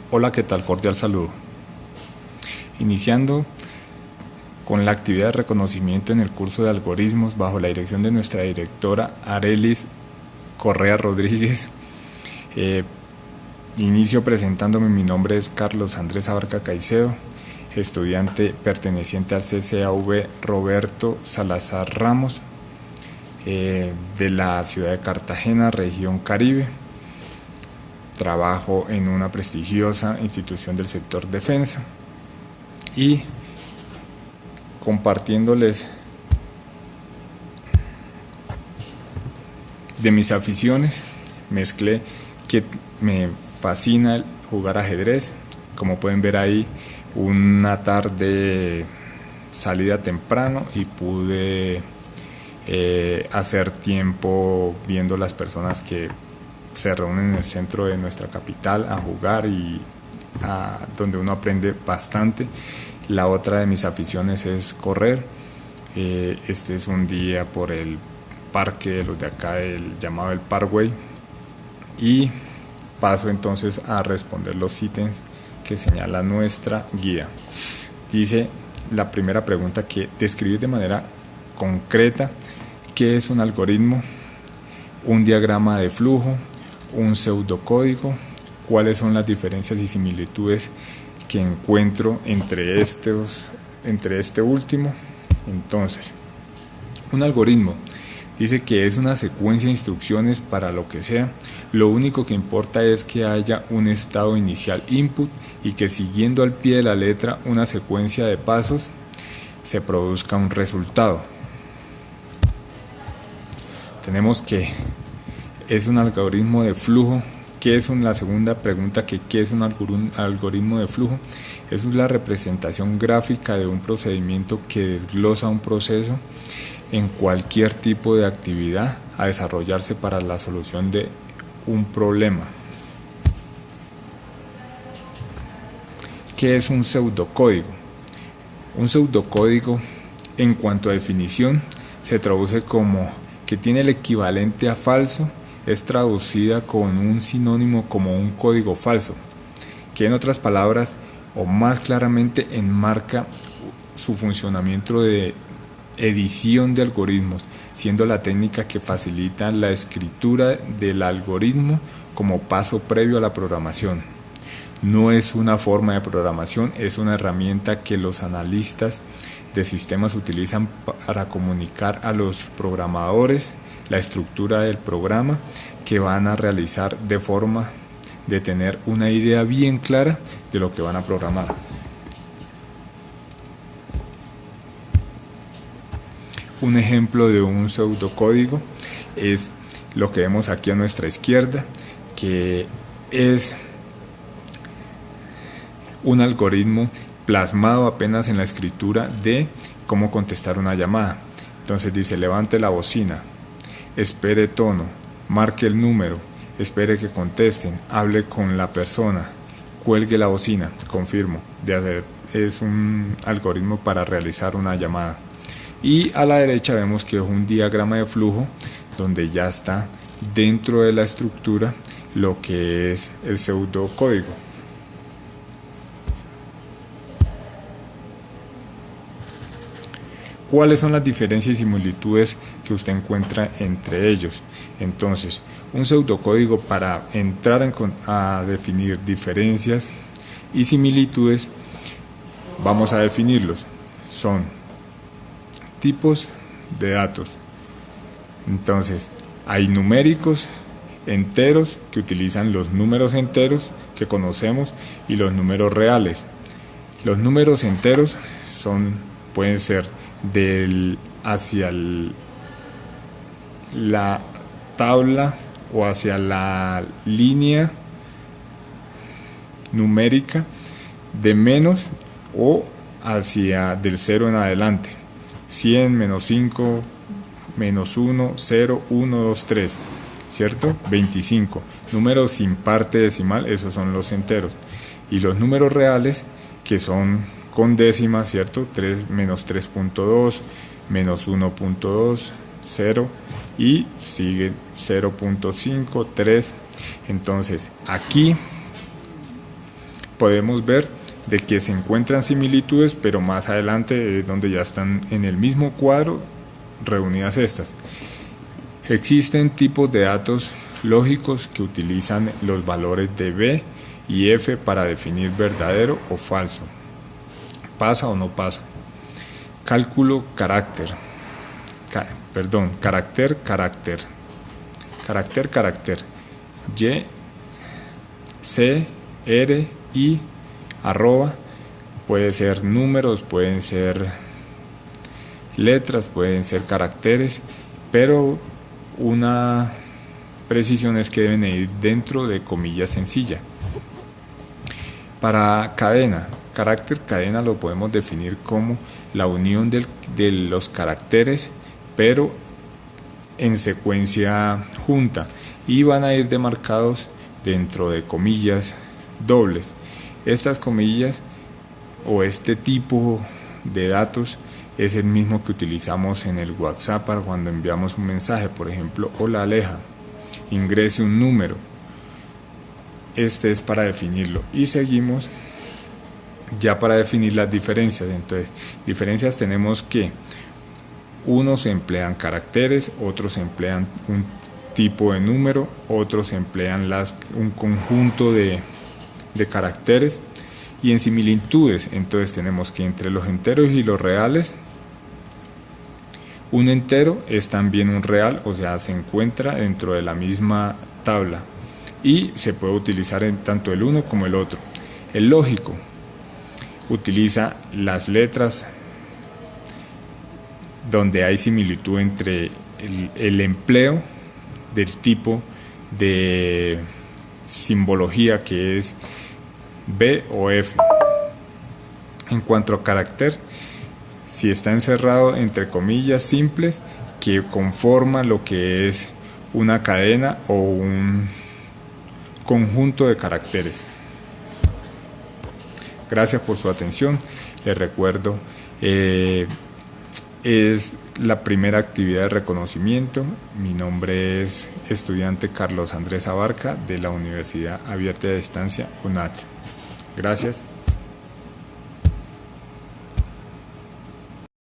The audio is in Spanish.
Hola, ¿qué tal? Cordial saludo. Iniciando con la actividad de reconocimiento en el curso de algoritmos bajo la dirección de nuestra directora Arelis Correa Rodríguez. Inicio presentándome. Mi nombre es Carlos Andrés Abarca Caicedo, estudiante perteneciente al CCAV Roberto Salazar Ramos, de la ciudad de Cartagena, región Caribe. Trabajo en una prestigiosa institución del sector defensa y compartiéndoles de mis aficiones, mezclé que me fascina jugar ajedrez. Como pueden ver ahí, una tarde salida temprano y pude hacer tiempo viendo las personas que se reúnen en el centro de nuestra capital a jugar y donde uno aprende bastante. La otra de mis aficiones es correr. Este es un día por el parque de los de acá, llamado el Parkway, y paso entonces a responder los ítems que señala nuestra guía. Dice la primera pregunta que describe de manera concreta qué es un algoritmo, un diagrama de flujo, un pseudocódigo, cuáles son las diferencias y similitudes que encuentro entre este último. Entonces, un algoritmo dice que es una secuencia de instrucciones para lo que sea. Lo único que importa es que haya un estado inicial input y que siguiendo al pie de la letra una secuencia de pasos se produzca un resultado. Tenemos que es un algoritmo de flujo. ¿Qué es la segunda pregunta? ¿Qué es un algoritmo de flujo? Es la representación gráfica de un procedimiento que desglosa un proceso en cualquier tipo de actividad a desarrollarse para la solución de un problema. ¿Qué es un pseudocódigo? Un pseudocódigo, en cuanto a definición, se traduce como que tiene el equivalente a falso, es traducida con un sinónimo como un código falso, que en otras palabras o más claramente enmarca su funcionamiento de edición de algoritmos, siendo la técnica que facilita la escritura del algoritmo como paso previo a la programación. No es una forma de programación, es una herramienta que los analistas de sistemas utilizan para comunicar a los programadores la estructura del programa que van a realizar, de forma de tener una idea bien clara de lo que van a programar. Un ejemplo de un pseudocódigo es lo que vemos aquí a nuestra izquierda, que es un algoritmo plasmado apenas en la escritura de cómo contestar una llamada. Entonces dice: levante la bocina, espere tono, marque el número, espere que contesten, hable con la persona, cuelgue la bocina, confirmo. Es un algoritmo para realizar una llamada. Y a la derecha vemos que es un diagrama de flujo donde ya está dentro de la estructura lo que es el pseudocódigo. ¿Cuáles son las diferencias y similitudes que usted encuentra entre ellos? Entonces, un pseudocódigo, para entrar a definir diferencias y similitudes, vamos a definirlos. Son tipos de datos. Entonces, hay numéricos, enteros, que utilizan los números enteros que conocemos, y los números reales. Los números enteros pueden ser hacia la tabla o hacia la línea numérica de menos, o hacia del 0 en adelante: 100, menos 5, menos 1, 0, 1, 2, 3, ¿cierto? 25. Números sin parte decimal, esos son los enteros. Y los números reales, que son con décimas, ¿cierto? 3, menos 3.2, menos 1.2, 0, y sigue 0.5, 3. Entonces, aquí podemos ver de que se encuentran similitudes, pero más adelante es donde ya están en el mismo cuadro reunidas estas. Existen tipos de datos lógicos que utilizan los valores de B y F para definir verdadero o falso, pasa o no pasa. Cálculo carácter, carácter, Y, C, R, I, arroba, puede ser números, pueden ser letras, pueden ser caracteres, pero una precisión es que deben ir dentro de comillas sencilla. Para cadena, carácter cadena lo podemos definir como la unión de los caracteres, pero en secuencia junta, y van a ir demarcados dentro de comillas dobles. Estas comillas o este tipo de datos es el mismo que utilizamos en el WhatsApp para cuando enviamos un mensaje, por ejemplo, hola Aleja, ingrese un número. Este es para definirlo, y seguimos ya para definir las diferencias. Entonces, diferencias tenemos que unos emplean caracteres, otros emplean un tipo de número, otros emplean un conjunto de caracteres. Y en similitudes, entonces tenemos que entre los enteros y los reales, un entero es también un real, o sea, se encuentra dentro de la misma tabla y se puede utilizar en tanto el uno como el otro. El lógico utiliza las letras donde hay similitud entre el empleo del tipo de simbología que es B o F. En cuanto a carácter, si está encerrado entre comillas simples que conforma lo que es una cadena o un conjunto de caracteres. Gracias por su atención. Les recuerdo, es la primera actividad de reconocimiento. Mi nombre es estudiante Carlos Andrés Abarca de la Universidad Abierta de Distancia UNAT. Gracias.